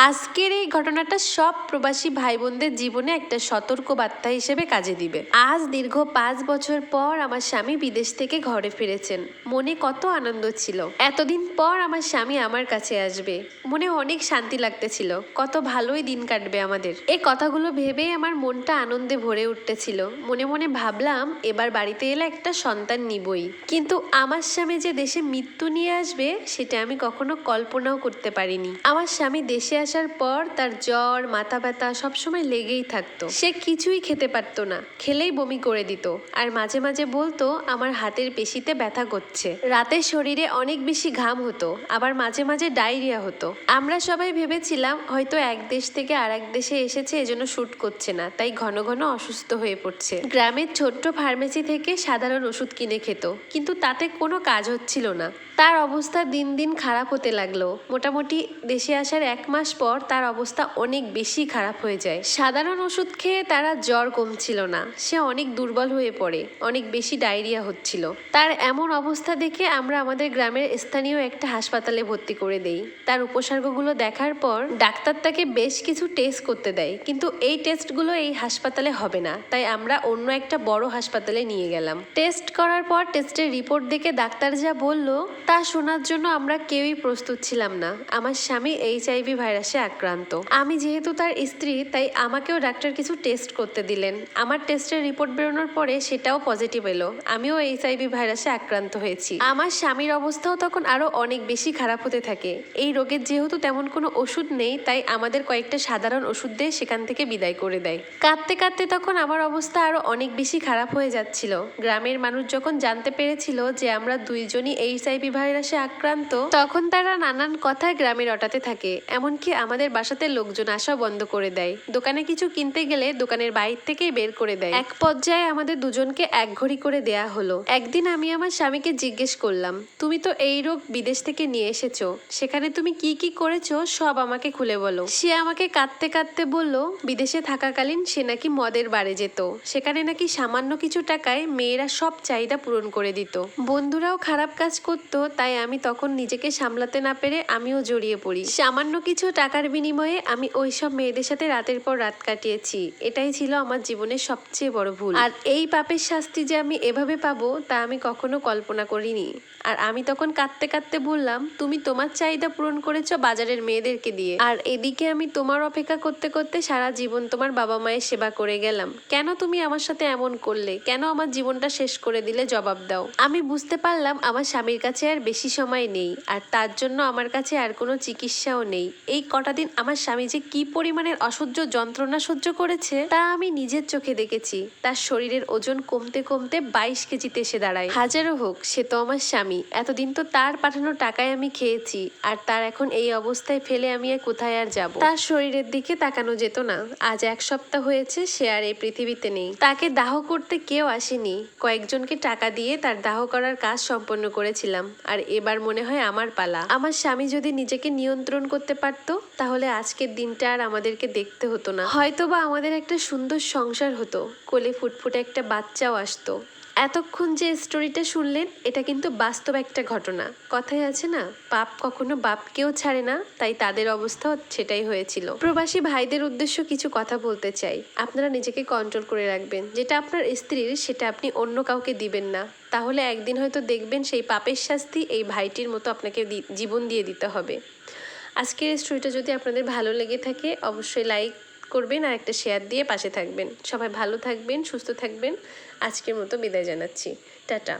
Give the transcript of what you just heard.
আজকের এই ঘটনাটা সব প্রবাসী ভাই বোনদের জীবনে একটা সতর্ক বার্তা হিসেবে কাজে দিবে। আজ দীর্ঘ 5 বছর পর আমার স্বামী বিদেশ থেকে ঘরে ফিরেছেন। মনে কত আনন্দ ছিল, এতদিন পর আমার স্বামী আমার কাছে আসবে। মনে অনেক শান্তি লাগতেছিল, কত ভালোই দিন কাটবে আমাদের। এই কথাগুলো ভেবেই আমার মনটা আনন্দে ভরে উঠতেছিল। মনে মনে ভাবলাম এবার বাড়িতে এলে একটা সন্তান নিবই। কিন্তু আমার স্বামী যে দেশে মৃত্যু নিয়ে আসবে সেটা আমি কখনো কল্পনাও করতে পারিনি। আমার স্বামী দেশে আসার পর তার জ্বর, মাথা ব্যথা সবসময় লেগেই থাকতো। সে কিছুই খেতে পারতো না, খেলেই বমি করে দিত। আর মাঝে মাঝে বলতো আমার হাতের পেশিতে ব্যথা করছে। রাতে শরীরে অনেক বেশি ঘাম হতো, আবার মাঝে মাঝে ডায়রিয়া হতো। আমরা সবাই ভেবেছিলাম হয়তো এক দেশ থেকে আর এক দেশে এসেছে, এজন্য শুট করছে না, তাই ঘন ঘন অসুস্থ হয়ে পড়ছে। গ্রামের ছোট্ট ফার্মেসি থেকে সাধারণ ওষুধ কিনে খেত, কিন্তু তাতে কোনো কাজ হচ্ছিল না। তার অবস্থা দিন দিন খারাপ হতে লাগলো। মোটামুটি দেশে আসার 1 মাস পর তার অবস্থা অনেক বেশি খারাপ হয়ে যায়। সাধারণ ওষুধ খেয়ে তারা জ্বর কমছিল না, সে অনেক দুর্বল হয়ে পড়ে, অনেক বেশি ডায়রিয়া হচ্ছিল। তার এমন অবস্থা দেখে আমরা আমাদের গ্রামের স্থানীয় একটা হাসপাতালে ভর্তি করে দেই। তার উপসর্গগুলো দেখার পর ডাক্তার তাকে বেশ কিছু টেস্ট করতে দেয়, কিন্তু এই টেস্টগুলো এই হাসপাতালে হবে না, তাই আমরা অন্য একটা বড় হাসপাতালে নিয়ে গেলাম। টেস্ট করার পর টেস্টের রিপোর্ট দেখে ডাক্তার যা বলল তা শোনার জন্য আমরা কেউই প্রস্তুত ছিলাম না। আমার স্বামী HIV ভাইরাসে আক্রান্ত। আমি যেহেতু তার স্ত্রী, তাই আমাকেও ডাক্তার কিছু টেস্ট করতে দিলেন। আমার টেস্টের রিপোর্ট বেরোনোর পরে সেটাও পজিটিভ এলো, আমিও HIV ভাইরাসে আক্রান্ত হয়েছি। আমার স্বামীর অবস্থাও তখন আরো অনেক বেশি খারাপ হতে থাকে। এই রোগের যেহেতু তেমন কোনো ওষুধ নেই, তাই আমাদের কয়েকটা সাধারণ ওষুধ দিয়ে সেখান থেকে বিদায় করে দেয়। কাঁদতে কাঁদতে তখন আমার অবস্থা আরো অনেক বেশি খারাপ হয়ে যাচ্ছিল। গ্রামের মানুষ যখন জানতে পেরেছিল যে আমরা দুইজনই HIV ভাইরাসে আক্রান্ত, তখন তারা নানান কথায় গ্রামে রটাতে থাকে। এমনকি আমাদের বাসাতে লোকজন আসা বন্ধ করে দেয়। দোকানে কিছু কিনতে গেলে দোকানের বাইরে থেকেই বের করে দেয়। এক পর্যায়ে আমাদের দুজনকে 1 ঘড়ি করে দেয়া হলো। একদিন আমি আমার স্বামীকে জিজ্ঞেস করলাম, তুমি তো এই রোগ বিদেশ থেকে নিয়ে এসেছো, সেখানে তুমি কি কি করেছো সব আমাকে খুলে বলো। সে আমাকে কাঁদতে কাঁদতে বলল বিদেশে থাকাকালীন সে নাকি মদের বারে যেত, সেখানে নাকি সামান্য কিছু টাকায় মেয়েরা সব চাহিদা পূরণ করে দিত। বন্ধুরাও খারাপ কাজ করতো, তাই আমি তখন নিজেকে সামলাতে না পেরে আমিও জড়িয়ে পড়ি। সামান্য কিছু টাকার বিনিময়ে আমি ওইসব মেয়েদের সাথে রাতের পর রাত কাটিয়েছি। এটাই ছিল আমার জীবনের সবচেয়ে বড় ভুল। আর এই পাপের শাস্তি যে আমি এভাবে পাবো তা আমি কখনো কল্পনা করিনি। আর আমি তখন কাঁদতে কাঁদতে বললাম, তুমি তোমার চাহিদা পূরণ করেছো বাজারের মেয়েদেরকে দিয়ে, আর এদিকে আমি তোমার অপেক্ষা করতে করতে সারা জীবন তোমার বাবা মায়ের সেবা করে গেলাম। কেন তুমি আমার সাথে এমন করলে? কেন আমার জীবনটা শেষ করে দিলে? জবাব দাও। আমি বুঝতে পারলাম আমার স্বামীর কাছে আর বেশি সময় নেই, আর তার জন্য আমার কাছে আর কোনো চিকিৎসাও নেই। এই কটা দিন আমার স্বামী যে কি পরিমাণের অসহ্য যন্ত্রণা সহ্য করেছে তা আমি নিজের চোখে দেখেছি। তার শরীরের ওজন কমতে কমতে 22 কেজিতে এসে দাঁড়ায়। হাজারও হোক, সে তো আমার স্বামী। এতদিন তো তার পাঠানো টাকায় আমি খেয়েছি, আর তার এখন এই অবস্থায় ফেলে আমি আর কোথায় আর যাব? তার শরীরের দিকে তাকানো যেত না। আজ 1 সপ্তাহ হয়েছে সে আর এই পৃথিবীতে নেই। তাকে দাহ করতে কেউ আসেনি, কয়েকজনকে টাকা দিয়ে তার দাহ করার কাজ সম্পন্ন করেছিলাম। আর এবার মনে হয় আমার পালা। আমার স্বামী যদি নিজেকে নিয়ন্ত্রণ করতে পারতো, তাহলে আজকের দিনটা আর আমাদেরকে দেখতে হতো না। হয়তোবা আমাদের একটা সুন্দর সংসার হতো, কোলে ফুটফুটে একটা বাচ্চাও আসতো। এতক্ষণ যে স্টোরিটা শুনলেন, এটা কিন্তু বাস্তব একটা ঘটনা। কথাই আছে না, পাপ কখনো বাপকেও ছাড়ে না, তাই তাদের অবস্থাও সেটাই হয়েছিল। প্রবাসী ভাইদের উদ্দেশ্য কিছু কথা বলতে চাই। আপনারা নিজেকে কন্ট্রোল করে রাখবেন। যেটা আপনার স্ত্রীর, সেটা আপনি অন্য কাউকে দিবেন না। তাহলে একদিন হয়তো দেখবেন সেই পাপের শাস্তি এই ভাইটির মতো আপনাকে জীবন দিয়ে দিতে হবে। আজকের এই স্টোরিটা যদি আপনাদের ভালো লেগে থাকে, অবশ্যই লাইক করবেন আর একটা শেয়ার দিয়ে পাশে থাকবেন। সবাই ভালো থাকবেন, সুস্থ থাকবেন। আজকের মতো বিদায় জানাচ্ছি। টাটা।